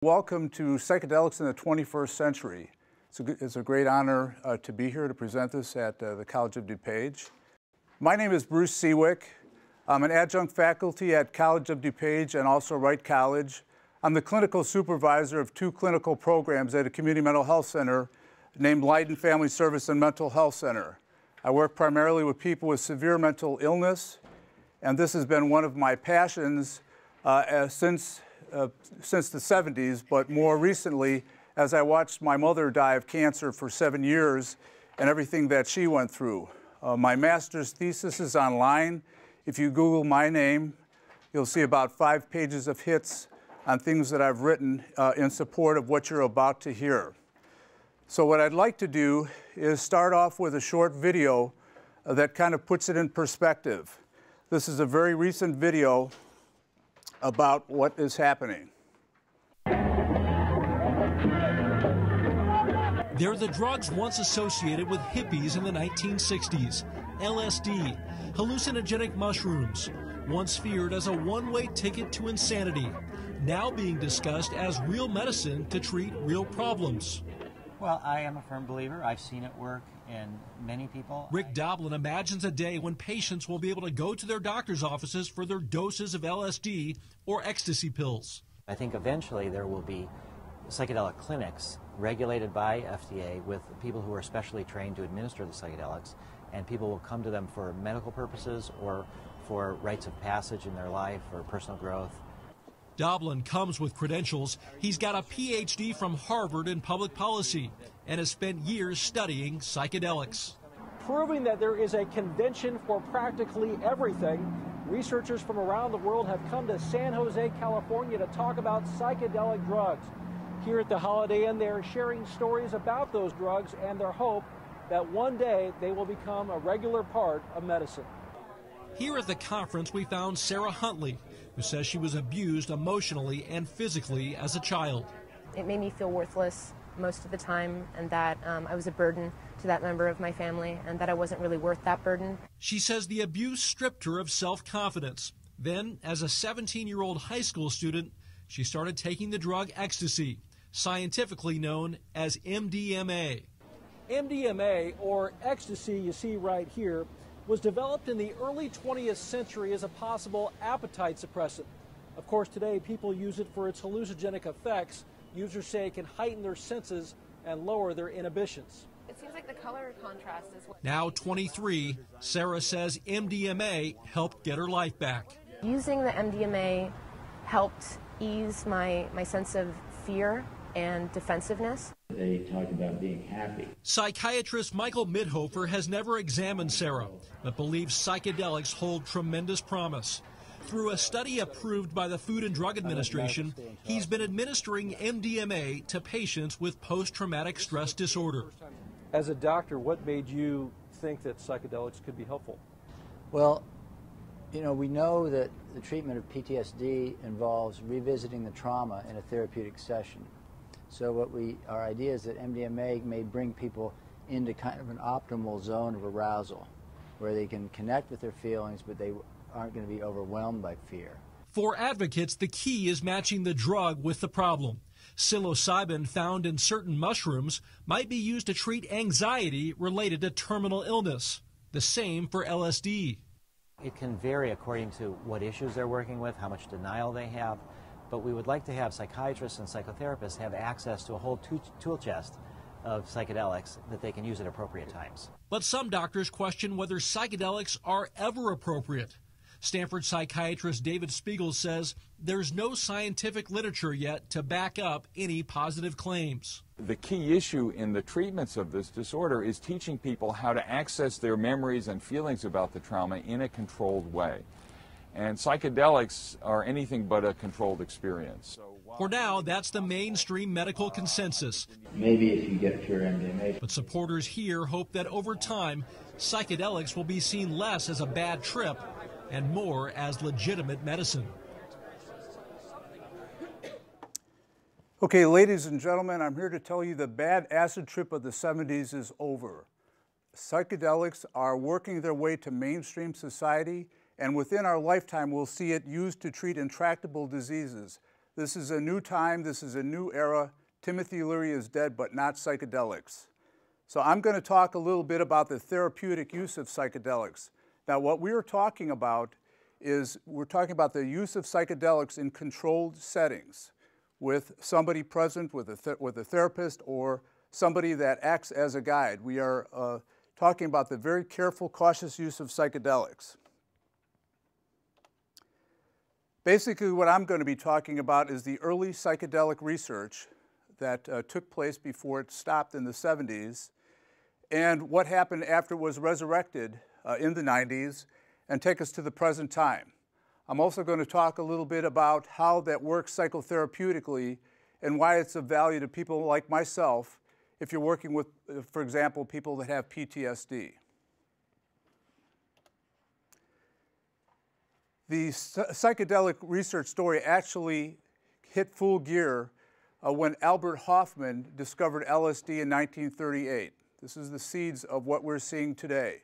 Welcome to Psychedelics in the 21st Century. It's a great honor to be here to present this at the College of DuPage. My name is Bruce Sewick. I'm an adjunct faculty at College of DuPage and also Wright College. I'm the clinical supervisor of two clinical programs at a community mental health center named Leiden Family Service and Mental Health Center. I work primarily with people with severe mental illness, and this has been one of my passions since the 70s, but more recently as I watched my mother die of cancer for 7 years and everything that she went through. My master's thesis is online. If you Google my name, you'll see about 5 pages of hits on things that I've written in support of what you're about to hear. So what I'd like to do is start off with a short video that kind of puts it in perspective. This is a very recent video about what is happening. They're the drugs once associated with hippies in the 1960s. LSD, hallucinogenic mushrooms, once feared as a one-way ticket to insanity, now being discussed as real medicine to treat real problems. Well, I am a firm believer. I've seen it work in many people. Rick Doblin imagines a day when patients will be able to go to their doctor's offices for their doses of LSD or ecstasy pills. I think eventually there will be psychedelic clinics regulated by FDA with people who are specially trained to administer the psychedelics, and people will come to them for medical purposes or for rites of passage in their life or personal growth. Doblin comes with credentials. He's got a Ph.D. from Harvard in public policy and has spent years studying psychedelics. Proving that there is a convention for practically everything, researchers from around the world have come to San Jose, California to talk about psychedelic drugs. Here at the Holiday Inn, they are sharing stories about those drugs and their hope that one day they will become a regular part of medicine. Here at the conference, we found Sarah Huntley, who says she was abused emotionally and physically as a child. It made me feel worthless most of the time, and that I was a burden to that member of my family, and that I wasn't really worth that burden. She says the abuse stripped her of self-confidence. Then, as a 17-year-old high school student, she started taking the drug ecstasy, scientifically known as MDMA. MDMA, or ecstasy you see right here, was developed in the early 20th century as a possible appetite suppressant. Of course, today people use it for its hallucinogenic effects. Users say it can heighten their senses and lower their inhibitions. It seems like the color contrast is what... Now 23, Sarah says MDMA helped get her life back. Using the MDMA helped ease my sense of fear and defensiveness. They talk about being happy. Psychiatrist Michael Midhofer has never examined Sarah, but believes psychedelics hold tremendous promise. Through a study approved by the Food and Drug Administration, he's been administering MDMA to patients with post-traumatic stress disorder. As a doctor, what made you think that psychedelics could be helpful? Well, you know, we know that the treatment of PTSD involves revisiting the trauma in a therapeutic session. So our idea is that MDMA may bring people into kind of an optimal zone of arousal where they can connect with their feelings, but they aren't going to be overwhelmed by fear. For advocates, the key is matching the drug with the problem. Psilocybin, found in certain mushrooms, might be used to treat anxiety related to terminal illness. The same for LSD. It can vary according to what issues they're working with, how much denial they have, but we would like to have psychiatrists and psychotherapists have access to a whole tool chest of psychedelics that they can use at appropriate times. But some doctors question whether psychedelics are ever appropriate. Stanford psychiatrist David Spiegel says there's no scientific literature yet to back up any positive claims. The key issue in the treatments of this disorder is teaching people how to access their memories and feelings about the trauma in a controlled way. And psychedelics are anything but a controlled experience. For now, that's the mainstream medical consensus. Maybe if you get pure MDMA. But supporters here hope that over time, psychedelics will be seen less as a bad trip and more as legitimate medicine. Okay, ladies and gentlemen, I'm here to tell you the bad acid trip of the 70s is over. Psychedelics are working their way to mainstream society, and within our lifetime, we'll see it used to treat intractable diseases. This is a new time, this is a new era. Timothy Leary is dead, but not psychedelics. So I'm going to talk a little bit about the therapeutic use of psychedelics. Now, what we're talking about is we're talking about the use of psychedelics in controlled settings with somebody present, with a therapist, or somebody that acts as a guide. We are talking about the very careful, cautious use of psychedelics. Basically, what I'm going to be talking about is the early psychedelic research that took place before it stopped in the 70s, and what happened after it was resurrected in the 90s, and take us to the present time. I'm also going to talk a little bit about how that works psychotherapeutically and why it's of value to people like myself if you're working with, for example, people that have PTSD. The psychedelic research story actually hit full gear when Albert Hofmann discovered LSD in 1938. This is the seeds of what we're seeing today.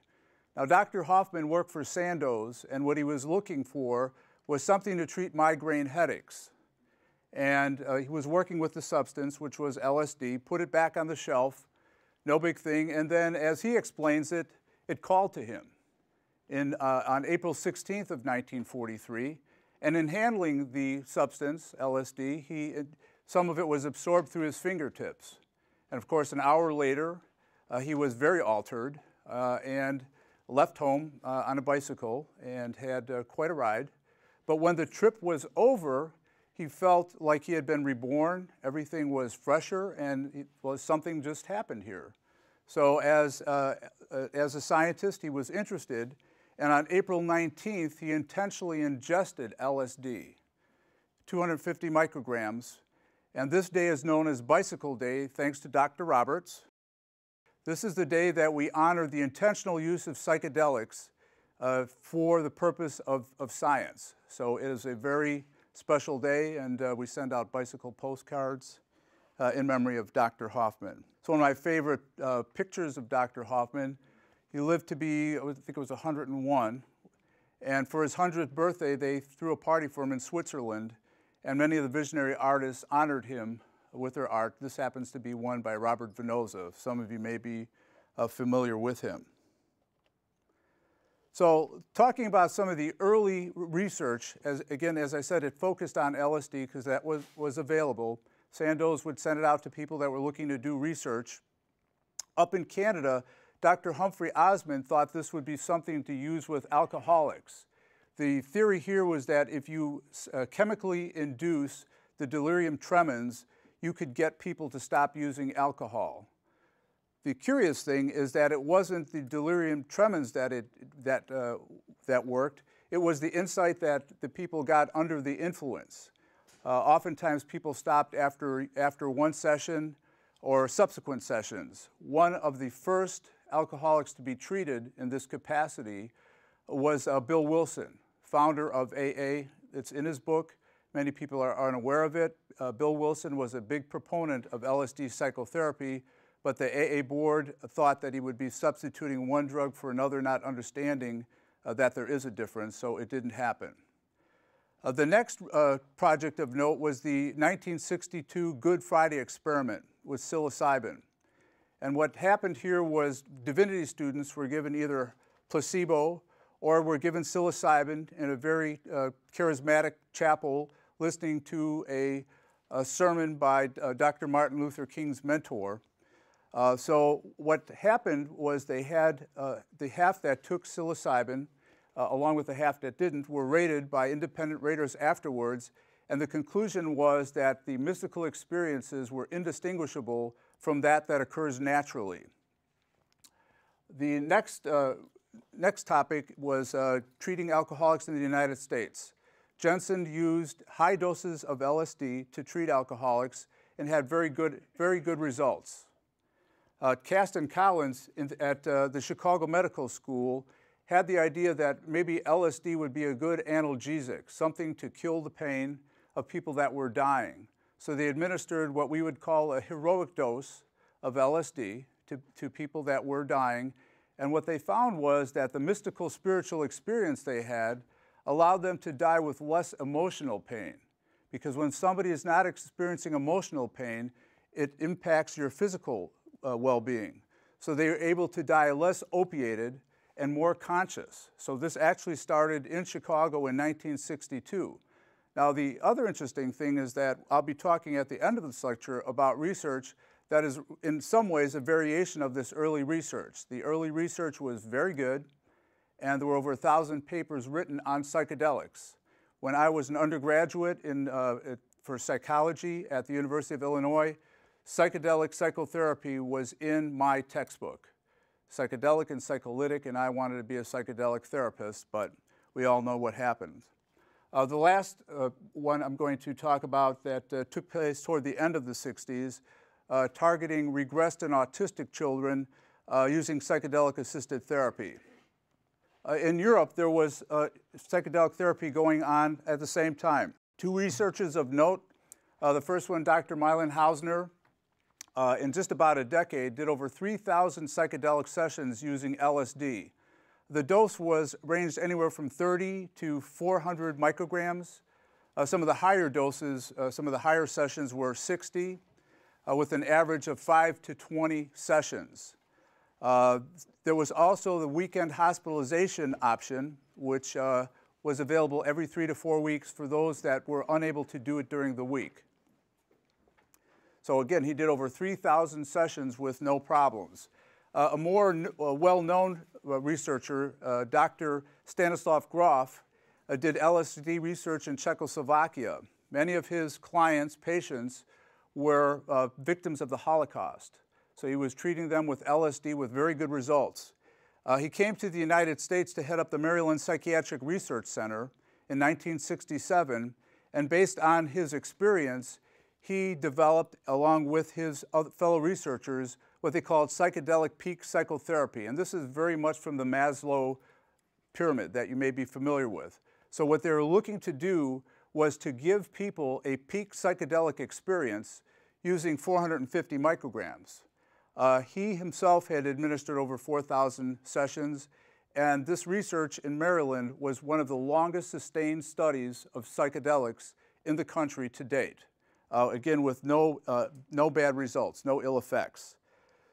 Now, Dr. Hofmann worked for Sandoz, and what he was looking for was something to treat migraine headaches. And he was working with the substance, which was LSD, put it back on the shelf, no big thing, and then, as he explains it, it called to him on April 16th of 1943. And in handling the substance, LSD, some of it was absorbed through his fingertips. And of course, an hour later, he was very altered and left home on a bicycle and had quite a ride. But when the trip was over, he felt like he had been reborn. Everything was fresher, and something just happened here. So as a scientist, he was interested, and on April 19th, he intentionally ingested LSD, 250 micrograms, and this day is known as Bicycle Day, thanks to Dr. Roberts. This is the day that we honor the intentional use of psychedelics for the purpose of science. So it is a very special day, and we send out bicycle postcards in memory of Dr. Hofmann. It's one of my favorite pictures of Dr. Hofmann. He lived to be, I think it was 101, and for his 100th birthday, they threw a party for him in Switzerland, and many of the visionary artists honored him with their art. This happens to be one by Robert Venosa. Some of you may be familiar with him. So talking about some of the early research, again, as I said, it focused on LSD because that was available. Sandoz would send it out to people that were looking to do research. Up in Canada, Dr. Humphrey Osmond thought this would be something to use with alcoholics. The theory here was that if you chemically induce the delirium tremens, you could get people to stop using alcohol. The curious thing is that it wasn't the delirium tremens that worked. It was the insight that the people got under the influence. Oftentimes people stopped after one session or subsequent sessions. One of the first alcoholics to be treated in this capacity was Bill Wilson, founder of AA. It's in his book. Many people are unaware of it. Bill Wilson was a big proponent of LSD psychotherapy, but the AA board thought that he would be substituting one drug for another, not understanding that there is a difference, so it didn't happen. The next project of note was the 1962 Good Friday experiment with psilocybin. And what happened here was divinity students were given either placebo or were given psilocybin in a very charismatic chapel listening to a sermon by Dr. Martin Luther King's mentor. So what happened was they had the half that took psilocybin, along with the half that didn't, were rated by independent raters afterwards, and the conclusion was that the mystical experiences were indistinguishable from that occurs naturally. The next topic was treating alcoholics in the United States. Jensen used high doses of LSD to treat alcoholics and had very good results. Cast and Collins at the Chicago Medical School had the idea that maybe LSD would be a good analgesic, something to kill the pain of people that were dying. So they administered what we would call a heroic dose of LSD to people that were dying. And what they found was that the mystical spiritual experience they had allowed them to die with less emotional pain, because when somebody is not experiencing emotional pain, it impacts your physical well-being. So they are able to die less opiated and more conscious. So this actually started in Chicago in 1962. Now, the other interesting thing is that I'll be talking at the end of this lecture about research that is in some ways a variation of this early research. The early research was very good, and there were over 1,000 papers written on psychedelics. When I was an undergraduate for psychology at the University of Illinois, psychedelic psychotherapy was in my textbook. Psychedelic and psycholytic, and I wanted to be a psychedelic therapist, but we all know what happened. The last one I'm going to talk about that took place toward the end of the 60s, targeting regressed and autistic children using psychedelic-assisted therapy. In Europe, there was psychedelic therapy going on at the same time. Two researchers of note, the first one, Dr. Milan Hausner, in just about a decade, did over 3,000 psychedelic sessions using LSD. The dose ranged anywhere from 30 to 400 micrograms. Some of the higher doses, some of the higher sessions were 60, with an average of 5 to 20 sessions. There was also the weekend hospitalization option, which was available every 3 to 4 weeks for those that were unable to do it during the week. So again, he did over 3,000 sessions with no problems. A more well-known researcher, Dr. Stanislav Grof, did LSD research in Czechoslovakia. Many of his clients, patients, were victims of the Holocaust. So he was treating them with LSD with very good results. He came to the United States to head up the Maryland Psychiatric Research Center in 1967, and based on his experience, he developed, along with his fellow researchers, what they called psychedelic peak psychotherapy. And this is very much from the Maslow pyramid that you may be familiar with. So what they were looking to do was to give people a peak psychedelic experience using 450 micrograms. He himself had administered over 4,000 sessions, and this research in Maryland was one of the longest sustained studies of psychedelics in the country to date. Again, with no bad results, no ill effects.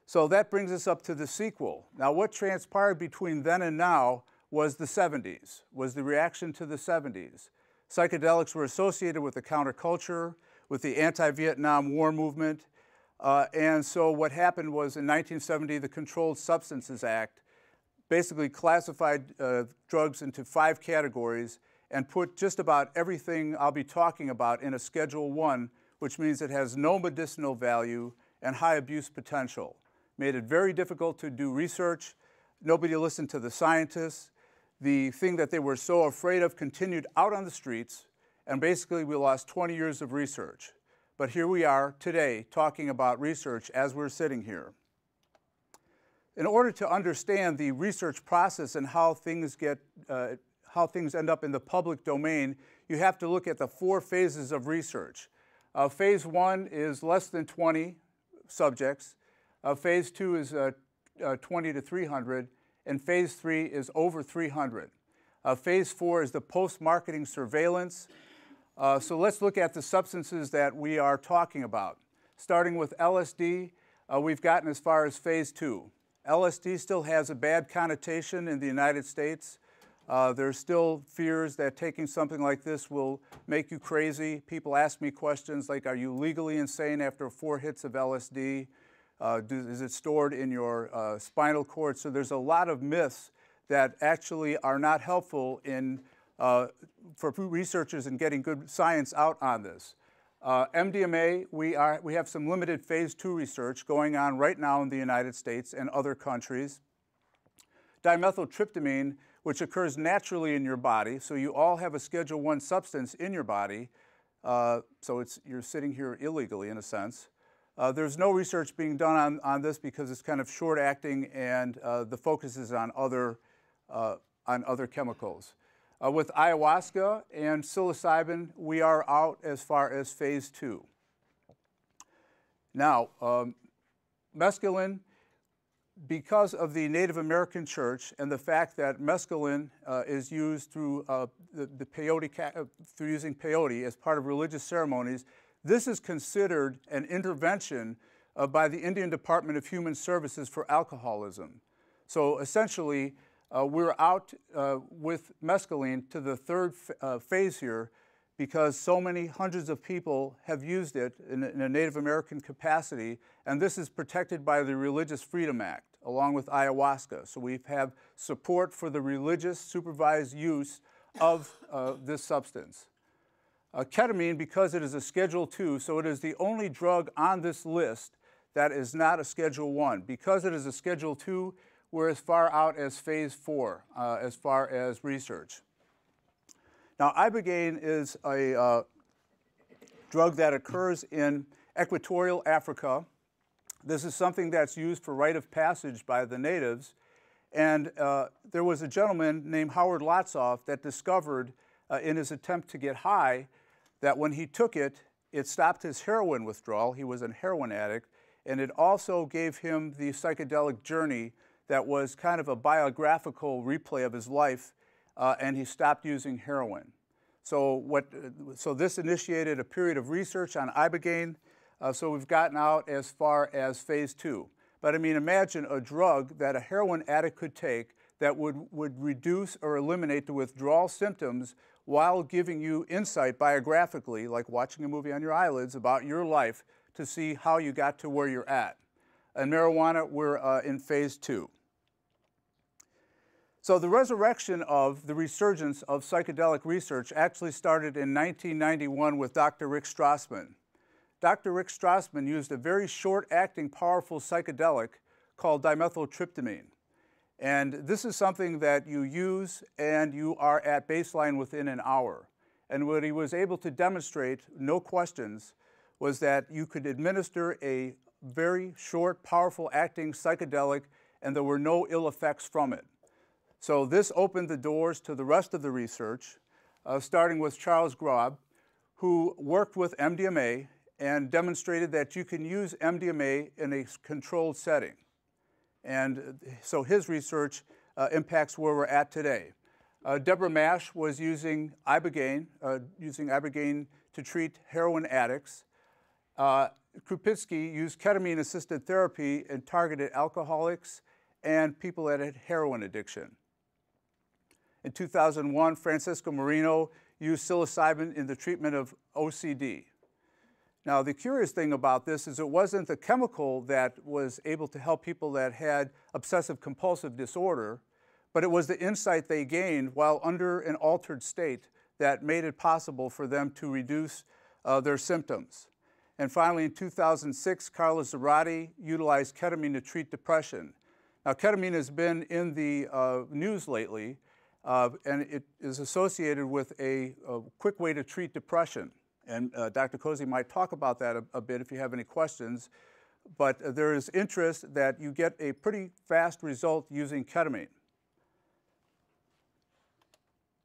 So that brings us up to the sequel. Now, what transpired between then and now was the 70s, was the reaction to the 70s. Psychedelics were associated with the counterculture, with the anti-Vietnam War movement, and so what happened was in 1970, the Controlled Substances Act basically classified drugs into 5 categories and put just about everything I'll be talking about in a Schedule I, which means it has no medicinal value and high abuse potential. Made it very difficult to do research. Nobody listened to the scientists. The thing that they were so afraid of continued out on the streets, and basically we lost 20 years of research. But here we are today talking about research as we're sitting here. In order to understand the research process and how things end up in the public domain, you have to look at the 4 phases of research. Phase 1 is less than 20 subjects. Phase 2 is 20 to 300, and Phase 3 is over 300. Phase 4 is the post-marketing surveillance. So let's look at the substances that we are talking about. Starting with LSD, we've gotten as far as Phase 2. LSD still has a bad connotation in the United States. There's still fears that taking something like this will make you crazy. People ask me questions like, are you legally insane after 4 hits of LSD? Is it stored in your spinal cord? So there's a lot of myths that actually are not helpful for researchers in getting good science out on this. MDMA, we have some limited Phase 2 research going on right now in the United States and other countries. Dimethyltryptamine, which occurs naturally in your body, so you all have a Schedule I substance in your body, so you're sitting here illegally in a sense. There's no research being done on this because it's kind of short-acting, and the focus is on other chemicals. With ayahuasca and psilocybin, we are out as far as Phase 2. Now, mescaline, because of the Native American church and the fact that mescaline is used through the peyote, through using peyote as part of religious ceremonies, this is considered an intervention by the Indian Department of Human Services for alcoholism. So essentially, we're out with mescaline to the third phase here because so many hundreds of people have used it in a Native American capacity, and this is protected by the Religious Freedom Act, along with ayahuasca. So we have support for the religious supervised use of this substance. Ketamine, because it is a Schedule II, so it is the only drug on this list that is not a Schedule I. Because it is a Schedule II, we're as far out as phase 4 as far as research. Now, ibogaine is a drug that occurs in equatorial Africa. This is something that's used for rite of passage by the natives. And there was a gentleman named Howard Lotsoff that discovered in his attempt to get high that when he took it, it stopped his heroin withdrawal. He was a heroin addict. And it also gave him the psychedelic journey that was kind of a biographical replay of his life, and he stopped using heroin. So this initiated a period of research on ibogaine. So we've gotten out as far as phase 2. But I mean, imagine a drug that a heroin addict could take that would reduce or eliminate the withdrawal symptoms while giving you insight biographically, like watching a movie on your eyelids about your life to see how you got to where you're at. In marijuana, we're in phase 2. So the resurrection of the resurgence of psychedelic research actually started in 1991 with Dr. Rick Strassman. Dr. Rick Strassman used a very short-acting, powerful psychedelic called dimethyltryptamine. And this is something that you use and you are at baseline within an hour. And what he was able to demonstrate, no questions, was that you could administer a very short, powerful acting psychedelic and there were no ill effects from it. So this opened the doors to the rest of the research, starting with Charles Grob, who worked with MDMA and demonstrated that you can use MDMA in a controlled setting. And so his research impacts where we're at today. Deborah Mash was using ibogaine to treat heroin addicts. Krupitsky used ketamine-assisted therapy in targeted alcoholics and people that had heroin addiction. In 2001, Francisco Moreno used psilocybin in the treatment of OCD. Now, the curious thing about this is it wasn't the chemical that was able to help people that had obsessive-compulsive disorder, but it was the insight they gained while under an altered state that made it possible for them to reduce their symptoms. And finally, in 2006, Carlos Zarate utilized ketamine to treat depression. Now, ketamine has been in the news lately, and it is associated with a quick way to treat depression. And Dr. Cozzi might talk about that a bit if you have any questions. But there is interest that you get a pretty fast result using ketamine.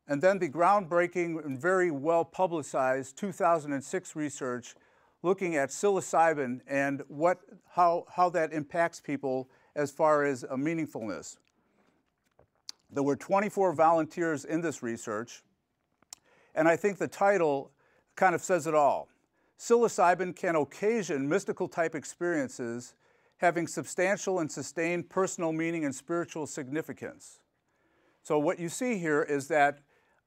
And then the groundbreaking and very well publicized 2006 research looking at psilocybin and how that impacts people as far as meaningfulness. There were 24 volunteers in this research, and I think the title kind of says it all. Psilocybin can occasion mystical type experiences having substantial and sustained personal meaning and spiritual significance. So what you see here is that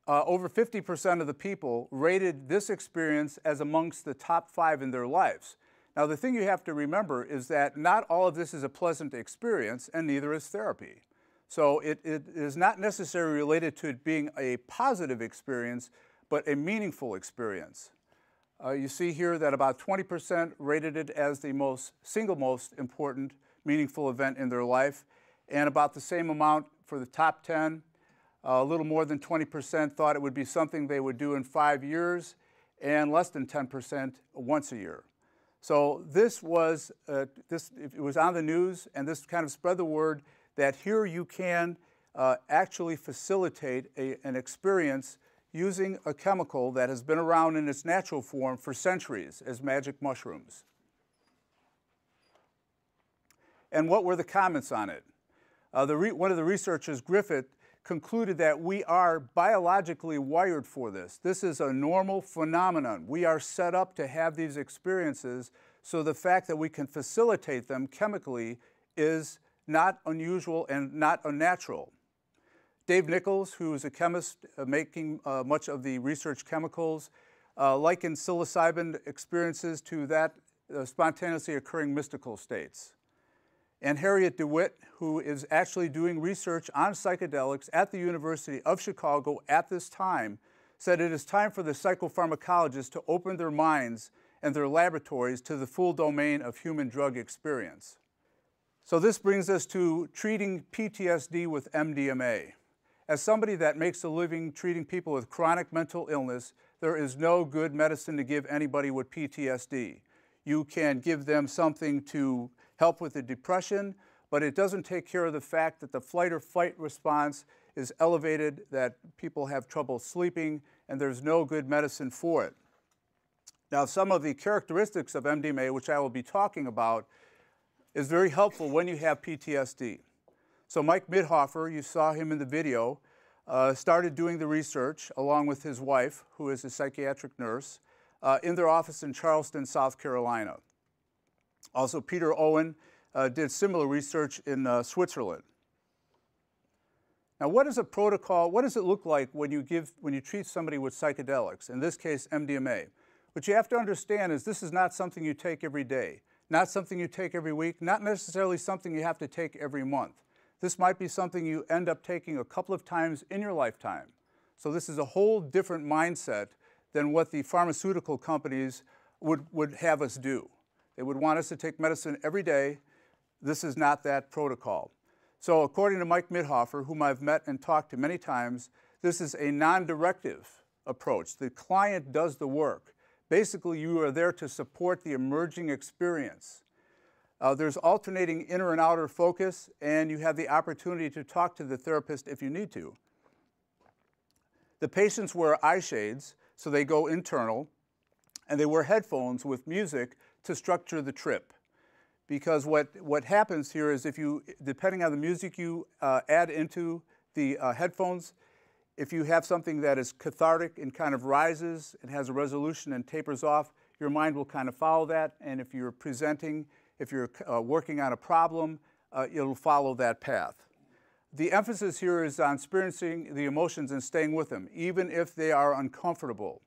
over 50% of the people rated this experience as amongst the top 5 in their lives. Now, the thing you have to remember is that not all of this is a pleasant experience, and neither is therapy. So it is not necessarily related to it being a positive experience, but a meaningful experience. You see here that about 20% rated it as the single most important meaningful event in their life, and about the same amount for the top 10. A little more than 20% thought it would be something they would do in 5 years, and less than 10% once a year. So this was, it was on the news, and this kind of spread the word that here you can actually facilitate an experience using a chemical that has been around in its natural form for centuries as magic mushrooms. And what were the comments on it? One of the researchers, Griffith, concluded that we are biologically wired for this. This is a normal phenomenon. We are set up to have these experiences, so the fact that we can facilitate them chemically is not unusual and not unnatural. Dave Nichols, who is a chemist making much of the research chemicals, likened psilocybin experiences to that spontaneously occurring mystical states. And Harriet DeWitt, who is actually doing research on psychedelics at the University of Chicago at this time, said it is time for the psychopharmacologists to open their minds and their laboratories to the full domain of human drug experience. So this brings us to treating PTSD with MDMA. As somebody that makes a living treating people with chronic mental illness, there is no good medicine to give anybody with PTSD. You can give them something to help with the depression, but it doesn't take care of the fact that the flight or fight response is elevated, that people have trouble sleeping, and there's no good medicine for it. Now, some of the characteristics of MDMA, which I will be talking about, is very helpful when you have PTSD. So Mike Midhofer, you saw him in the video, started doing the research along with his wife, who is a psychiatric nurse, in their office in Charleston, South Carolina. Also, Peter Owen did similar research in Switzerland. Now, what is a protocol? What does it look like when you treat somebody with psychedelics, in this case, MDMA? What you have to understand is this is not something you take every day, not something you take every week, not necessarily something you have to take every month. This might be something you end up taking a couple of times in your lifetime. So this is a whole different mindset than what the pharmaceutical companies would have us do. They would want us to take medicine every day. This is not that protocol. So according to Mike Midhofer, whom I've met and talked to many times, this is a non-directive approach. The client does the work. Basically, you are there to support the emerging experience. There's alternating inner and outer focus, and you have the opportunity to talk to the therapist if you need to. The patients wear eye shades, so they go internal, and they wear headphones with music to structure the trip. Because what happens here is depending on the music you add into the headphones, if you have something that is cathartic and kind of rises, it has a resolution and tapers off, your mind will kind of follow that. And if you're presenting, if you're working on a problem, it'll follow that path. The emphasis here is on experiencing the emotions and staying with them, even if they are uncomfortable.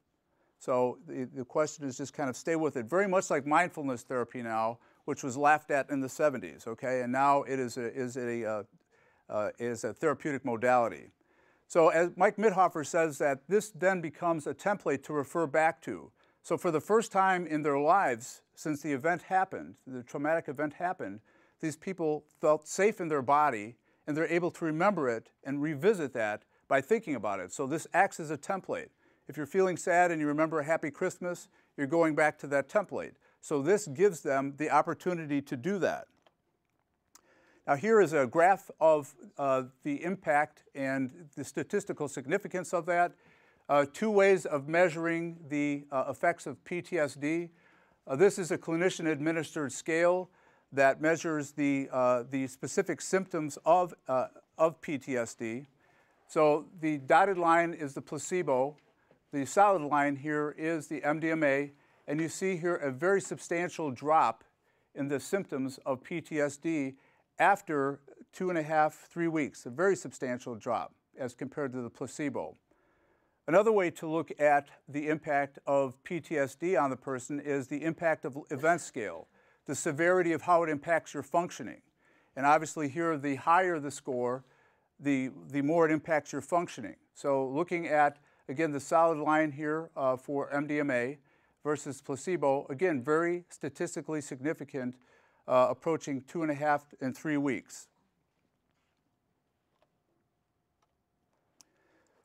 So the question is just kind of stay with it. Very much like mindfulness therapy now, which was laughed at in the 70s, okay? And now it is a therapeutic modality. So as Mike Midhofer says that this then becomes a template to refer back to. So for the first time in their lives, since the event happened, the traumatic event happened, these people felt safe in their body, and they're able to remember it and revisit that by thinking about it. So this acts as a template. If you're feeling sad and you remember a happy Christmas, you're going back to that template. So this gives them the opportunity to do that. Now here is a graph of the impact and the statistical significance of that. Two ways of measuring the effects of PTSD. This is a clinician-administered scale that measures the specific symptoms of PTSD. So the dotted line is the placebo. The solid line here is the MDMA. And you see here a very substantial drop in the symptoms of PTSD after 2.5, 3 weeks, a very substantial drop as compared to the placebo. Another way to look at the impact of PTSD on the person is the impact of event scale, the severity of how it impacts your functioning. And obviously here, the higher the score, the more it impacts your functioning. So looking at, again, the solid line here for MDMA versus placebo, again, very statistically significant, approaching 2.5 and 3 weeks.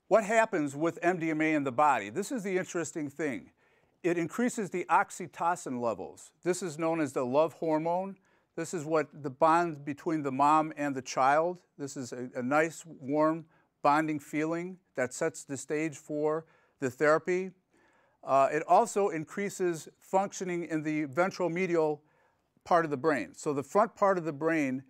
What happens with MDMA in the body? This is the interesting thing. It increases the oxytocin levels. This is known as the love hormone. This is what the bond between the mom and the child. This is a nice, warm, bonding feeling that sets the stage for the therapy. It also increases functioning in the ventromedial part of the brain. So the front part of the brain,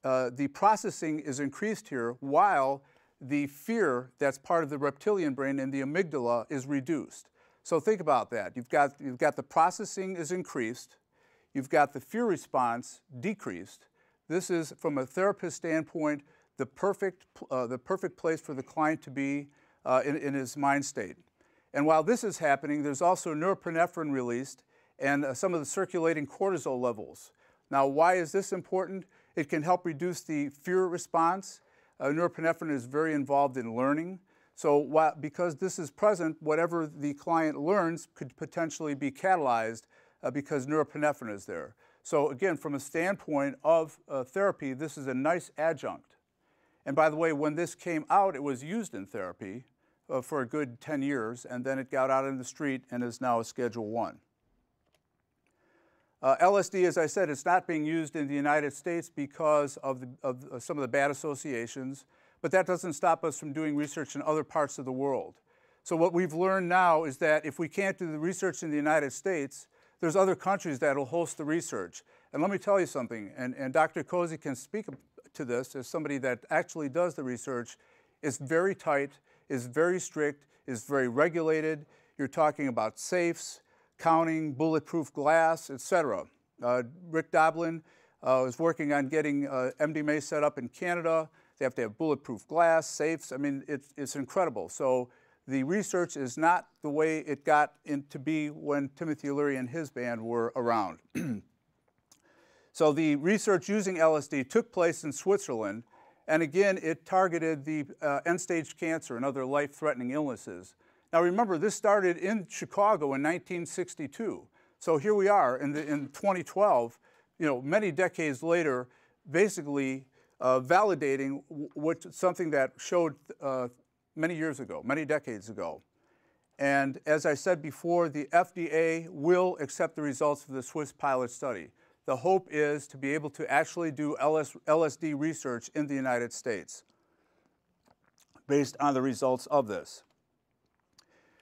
the processing is increased here, while the fear that's part of the reptilian brain and the amygdala is reduced. So think about that. You've got the processing is increased. You've got the fear response decreased. This is, from a therapist standpoint, the perfect place for the client to be in his mind state. And while this is happening, there's also norepinephrine released and some of the circulating cortisol levels. Now, why is this important? It can help reduce the fear response. Norepinephrine is very involved in learning. So because this is present, whatever the client learns could potentially be catalyzed because norepinephrine is there. So again, from a standpoint of therapy, this is a nice adjunct. And by the way, when this came out, it was used in therapy for a good 10 years, and then it got out in the street and is now a Schedule 1. LSD, as I said, it's not being used in the United States because of some of the bad associations, but that doesn't stop us from doing research in other parts of the world. So what we've learned now is that if we can't do the research in the United States, there's other countries that will host the research. And let me tell you something, and Dr. Cozzi can speak to this as somebody that actually does the research. It's very tight, is very strict, is very regulated. You're talking about safes, counting, bulletproof glass, etc. Rick Doblin is working on getting MDMA set up in Canada. They have to have bulletproof glass, safes. I mean, it's incredible. So the research is not the way it got to be when Timothy Leary and his band were around. So the research using LSD took place in Switzerland, and again, it targeted the end-stage cancer and other life-threatening illnesses. Now remember, this started in Chicago in 1962. So here we are in 2012, many decades later, basically validating something that showed many years ago, many decades ago. And as I said before, the FDA will accept the results of the Swiss pilot study. The hope is to be able to actually do LSD research in the United States based on the results of this.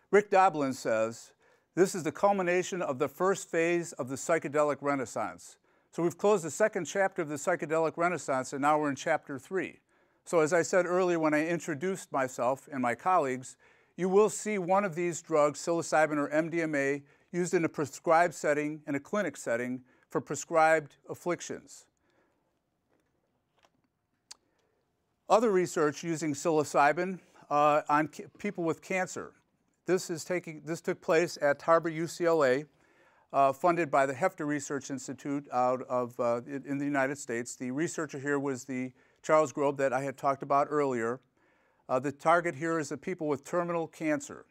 Rick Doblin says, this is the culmination of the first phase of the psychedelic renaissance. So we've closed the second chapter of the psychedelic renaissance, and now we're in chapter 3. So as I said earlier when I introduced myself and my colleagues, you will see one of these drugs, psilocybin or MDMA, used in a prescribed setting, in a clinic setting, for prescribed afflictions. Other research using psilocybin on people with cancer. This took place at Harbor UCLA, funded by the Hefter Research Institute in the United States. The researcher here was the Charles Grove that I had talked about earlier. The target here is the people with terminal cancer.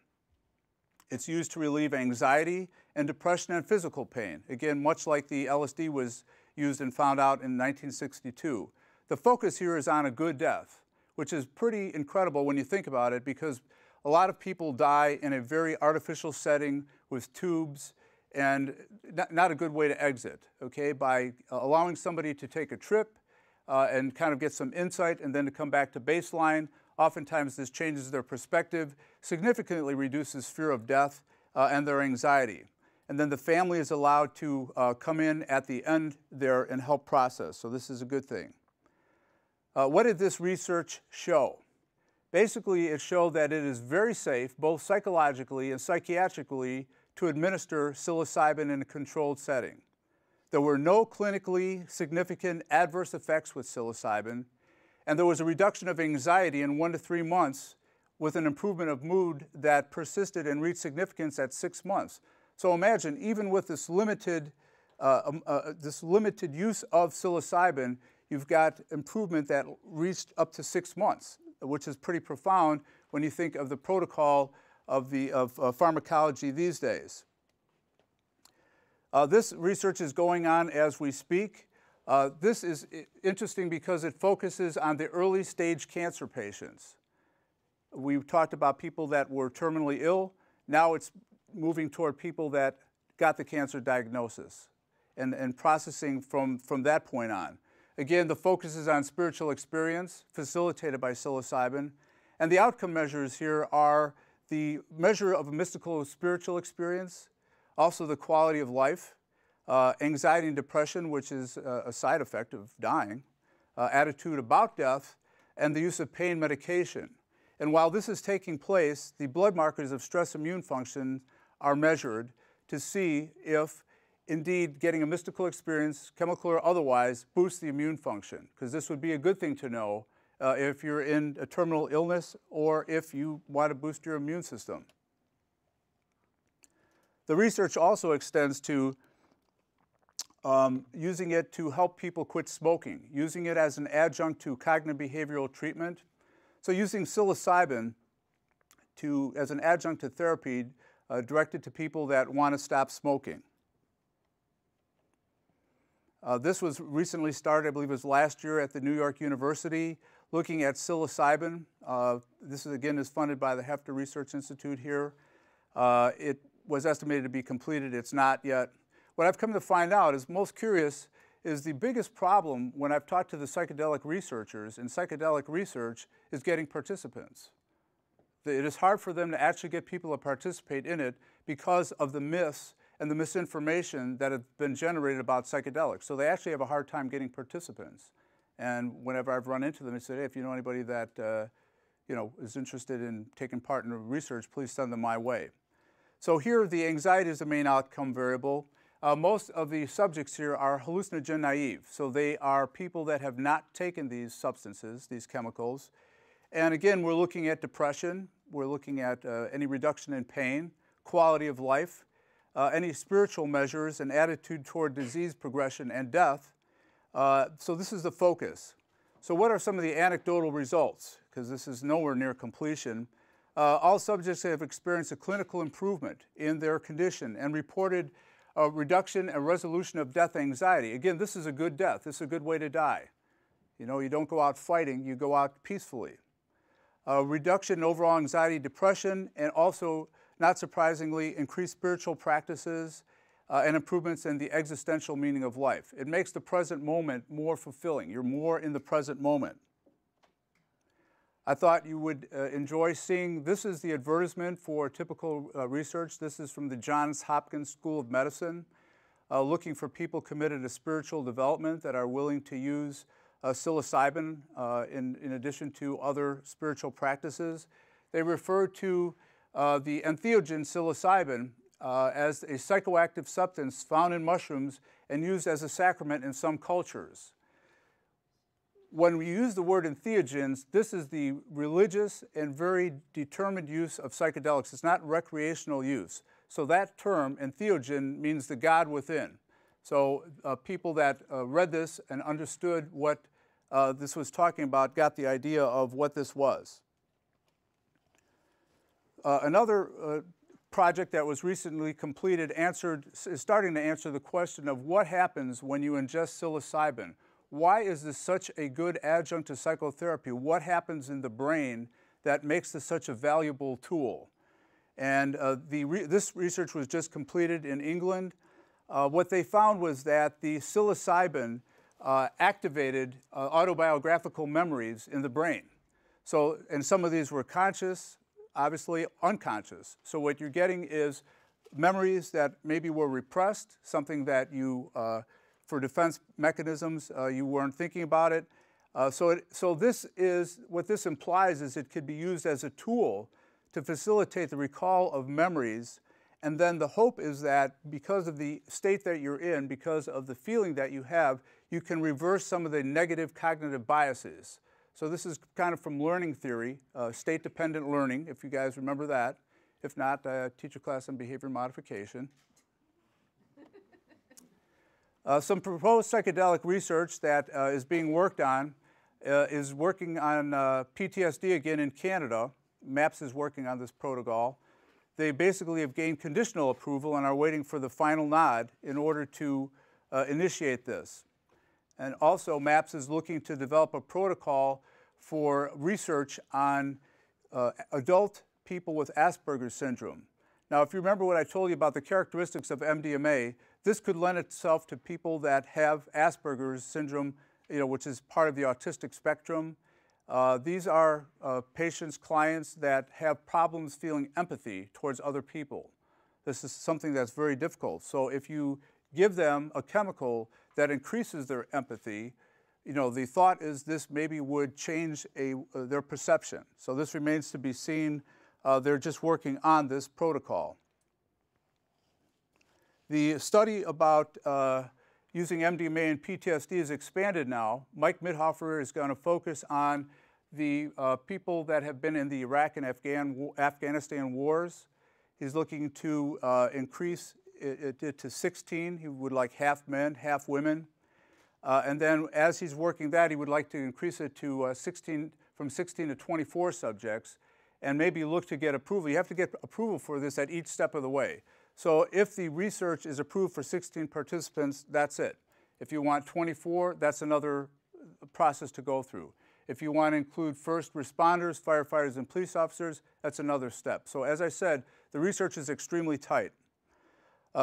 It's used to relieve anxiety and depression and physical pain. Again, much like the LSD was used and found out in 1962. The focus here is on a good death, which is pretty incredible when you think about it, because a lot of people die in a very artificial setting with tubes, and not a good way to exit, okay? By allowing somebody to take a trip and kind of get some insight and then to come back to baseline, oftentimes this changes their perspective, significantly reduces fear of death and their anxiety. And then the family is allowed to come in at the end there and help process. So this is a good thing. What did this research show? Basically, it showed that it is very safe, both psychologically and psychiatrically, to administer psilocybin in a controlled setting. There were no clinically significant adverse effects with psilocybin, and there was a reduction of anxiety in 1 to 3 months with an improvement of mood that persisted and reached significance at 6 months. So imagine, even with this limited use of psilocybin, you've got improvement that reached up to 6 months, which is pretty profound when you think of the protocol of pharmacology these days. This research is going on as we speak. This is interesting because it focuses on the early stage cancer patients. We've talked about people that were terminally ill. Now it's moving toward people that got the cancer diagnosis and processing from that point on. Again, the focus is on spiritual experience facilitated by psilocybin. And the outcome measures here are the measure of a mystical spiritual experience, also the quality of life, anxiety and depression, which is a side effect of dying, attitude about death, and the use of pain medication. And while this is taking place, the blood markers of stress immune function are measured to see if indeed getting a mystical experience, chemical or otherwise, boosts the immune function, because this would be a good thing to know if you're in a terminal illness or if you want to boost your immune system. The research also extends to using it to help people quit smoking, using it as an adjunct to cognitive behavioral treatment. So using psilocybin as an adjunct to therapy directed to people that want to stop smoking. This was recently started, I believe it was last year, at the New York University, looking at psilocybin. This is funded by the Hefter Research Institute here. It was estimated to be completed. It's not yet. What I've come to find out is most curious is the biggest problem when I've talked to the psychedelic researchers in psychedelic research is getting participants. It is hard for them to actually get people to participate in it because of the myths and the misinformation that have been generated about psychedelics. So they actually have a hard time getting participants. And whenever I've run into them, I say, hey, if you know anybody that is interested in taking part in the research, please send them my way. So here, the anxiety is the main outcome variable. Most of the subjects here are hallucinogen naive. So they are people that have not taken these substances, these chemicals. And again, we're looking at depression. We're looking at any reduction in pain, quality of life, any spiritual measures, and attitude toward disease progression and death. So this is the focus. So what are some of the anecdotal results? Because this is nowhere near completion. All subjects have experienced a clinical improvement in their condition and reported a reduction and resolution of death anxiety. Again, this is a good death. This is a good way to die. You know, you don't go out fighting, you go out peacefully. Reduction in overall anxiety, depression, and also, not surprisingly, increased spiritual practices and improvements in the existential meaning of life. It makes the present moment more fulfilling. You're more in the present moment. I thought you would enjoy seeing, this is the advertisement for typical research. This is from the Johns Hopkins School of Medicine, looking for people committed to spiritual development that are willing to use psilocybin in addition to other spiritual practices. They refer to the entheogen psilocybin as a psychoactive substance found in mushrooms and used as a sacrament in some cultures. When we use the word entheogens, this is the religious and very determined use of psychedelics. It's not recreational use. So that term, entheogen, means the God within. So people that read this and understood what this was talking about got the idea of what this was. Another project that was recently completed is starting to answer the question of what happens when you ingest psilocybin. Why is this such a good adjunct to psychotherapy? What happens in the brain that makes this such a valuable tool? And this research was just completed in England. What they found was that the psilocybin activated autobiographical memories in the brain. So, and some of these were conscious, obviously unconscious. So what you're getting is memories that maybe were repressed, something that you, for defense mechanisms, you weren't thinking about it. So this is, what this implies is it could be used as a tool to facilitate the recall of memories. And then the hope is that because of the state that you're in, because of the feeling that you have, you can reverse some of the negative cognitive biases. So this is kind of from learning theory, state-dependent learning, if you guys remember that. If not, teach a class on behavior modification. Some proposed psychedelic research that is being worked on is working on PTSD again in Canada. MAPS is working on this protocol. They basically have gained conditional approval and are waiting for the final nod in order to initiate this. And also, MAPS is looking to develop a protocol for research on adult people with Asperger's syndrome. Now, if you remember what I told you about the characteristics of MDMA, this could lend itself to people that have Asperger's syndrome, which is part of the autistic spectrum. These are patients, clients that have problems feeling empathy towards other people. This is something that's very difficult. So if you give them a chemical that increases their empathy, you know, the thought is this maybe would change their perception. So this remains to be seen. They're just working on this protocol. The study about using MDMA in PTSD is expanded now. Mike Mithoefer is going to focus on the people that have been in the Iraq and Afghanistan wars. He's looking to increase it to 16. He would like half men, half women. And then as he's working that, he would like to increase it to from 16 to 24 subjects, and maybe look to get approval. You have to get approval for this at each step of the way. So if the research is approved for 16 participants, that's it. If you want 24, that's another process to go through. If you want to include first responders, firefighters, and police officers, that's another step. So as I said, the research is extremely tight.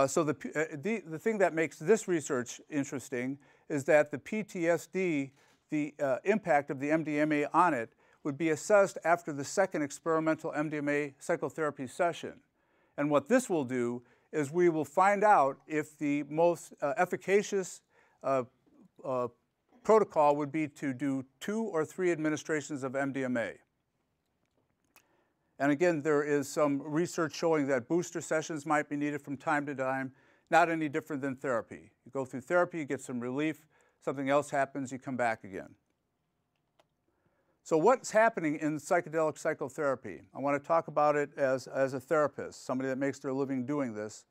So the thing that makes this research interesting is that the PTSD, the impact of the MDMA on it, would be assessed after the second experimental MDMA psychotherapy session. And what this will do is we will find out if the most efficacious protocol would be to do 2 or 3 administrations of MDMA. And again, there is some research showing that booster sessions might be needed from time to time, not any different than therapy. You go through therapy, you get some relief, something else happens, you come back again. So what's happening in psychedelic psychotherapy? I want to talk about it as a therapist, somebody that makes their living doing this.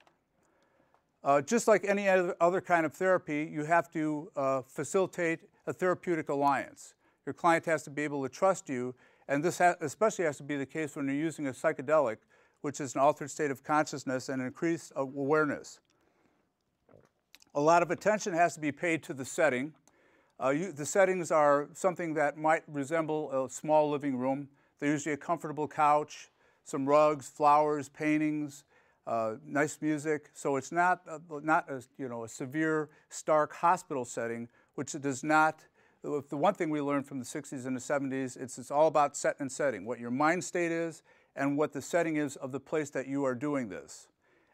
Just like any other kind of therapy, you have to facilitate a therapeutic alliance. Your client has to be able to trust you, and this especially has to be the case when you're using a psychedelic, which is an altered state of consciousness and increased awareness. A lot of attention has to be paid to the setting. The settings are something that might resemble a small living room. They're usually a comfortable couch, some rugs, flowers, paintings, nice music. So it's not a severe, stark hospital setting, which it does not. The one thing we learned from the 60s and the 70s, it's all about set and setting, what your mind state is and what the setting is of the place that you are doing this.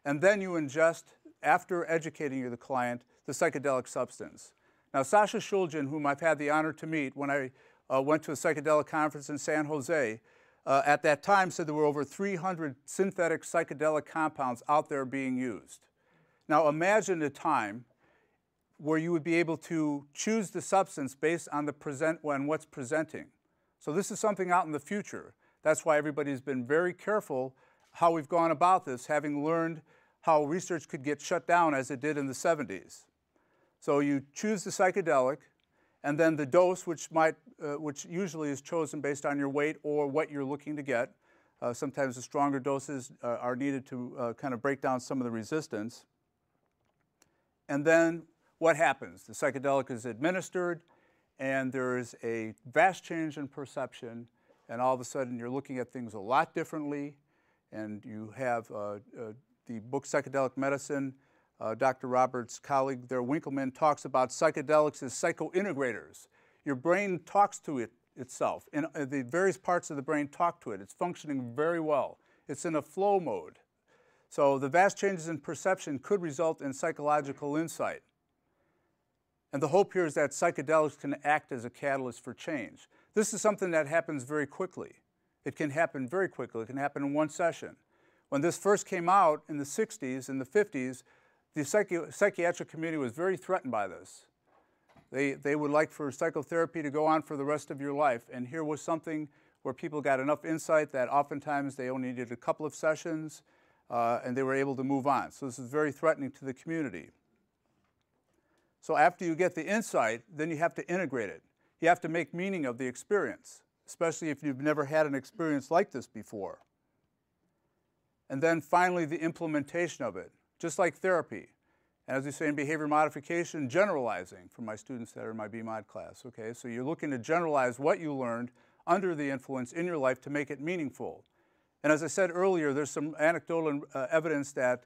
And then you ingest, after educating the client, the psychedelic substance. Now, Sasha Shulgin, whom I've had the honor to meet when I went to a psychedelic conference in San Jose, at that time said there were over 300 synthetic psychedelic compounds out there being used. Now, imagine a time where you would be able to choose the substance based on what's presenting. So this is something out in the future. That's why everybody's been very careful how we've gone about this, having learned how research could get shut down as it did in the 70s. So you choose the psychedelic, and then the dose, which usually is chosen based on your weight or what you're looking to get. Sometimes the stronger doses are needed to kind of break down some of the resistance. And then what happens? The psychedelic is administered, and there is a vast change in perception, and all of a sudden you're looking at things a lot differently, and you have the book Psychedelic Medicine. Dr. Roberts' colleague there, Winkleman, talks about psychedelics as psychointegrators. Your brain talks to itself. And the various parts of the brain talk to it. It's functioning very well. It's in a flow mode. So the vast changes in perception could result in psychological insight. And the hope here is that psychedelics can act as a catalyst for change. This is something that happens very quickly. It can happen very quickly. It can happen in one session. When this first came out in the 60s and the 50s, the psychiatric community was very threatened by this. They would like for psychotherapy to go on for the rest of your life, and here was something where people got enough insight that oftentimes they only needed a couple of sessions, and they were able to move on. So this is very threatening to the community. So after you get the insight, then you have to integrate it. You have to make meaning of the experience, especially if you've never had an experience like this before. And then finally, the implementation of it. Just like therapy, and as we say in behavior modification, generalizing for my students that are in my BMod class, okay? So you're looking to generalize what you learned under the influence in your life to make it meaningful. And as I said earlier, there's some anecdotal evidence that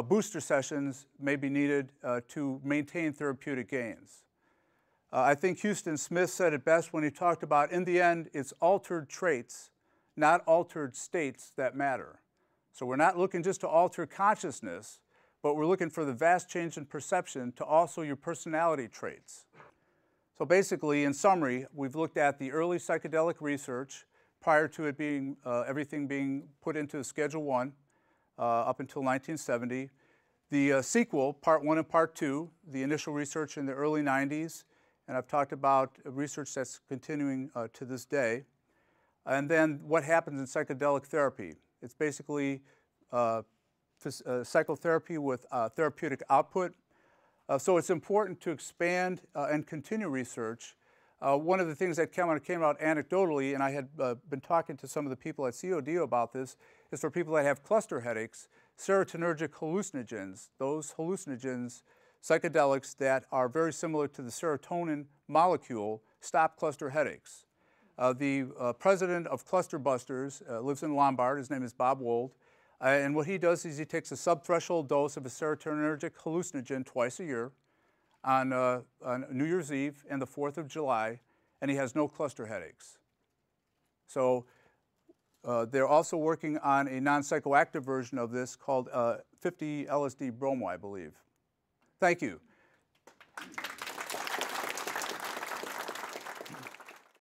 booster sessions may be needed to maintain therapeutic gains. I think Houston Smith said it best when he talked about, in the end, it's altered traits, not altered states that matter. So we're not looking just to alter consciousness, but we're looking for the vast change in perception to also your personality traits. So basically, in summary, we've looked at the early psychedelic research prior to it being, everything being put into Schedule I up until 1970. The sequel, Part 1 and Part 2, the initial research in the early 90s, and I've talked about research that's continuing to this day. And then what happens in psychedelic therapy. It's basically psychotherapy with therapeutic output. So it's important to expand and continue research. One of the things that came out anecdotally, and I had been talking to some of the people at COD about this, is for people that have cluster headaches, serotonergic hallucinogens, those hallucinogens, psychedelics that are very similar to the serotonin molecule, stop cluster headaches. The president of Cluster Busters lives in Lombard. His name is Bob Wold. And what he does is he takes a subthreshold dose of a serotonergic hallucinogen twice a year on New Year's Eve and the 4th of July, and he has no cluster headaches. So they're also working on a non-psychoactive version of this called 50 LSD bromo, I believe. Thank you.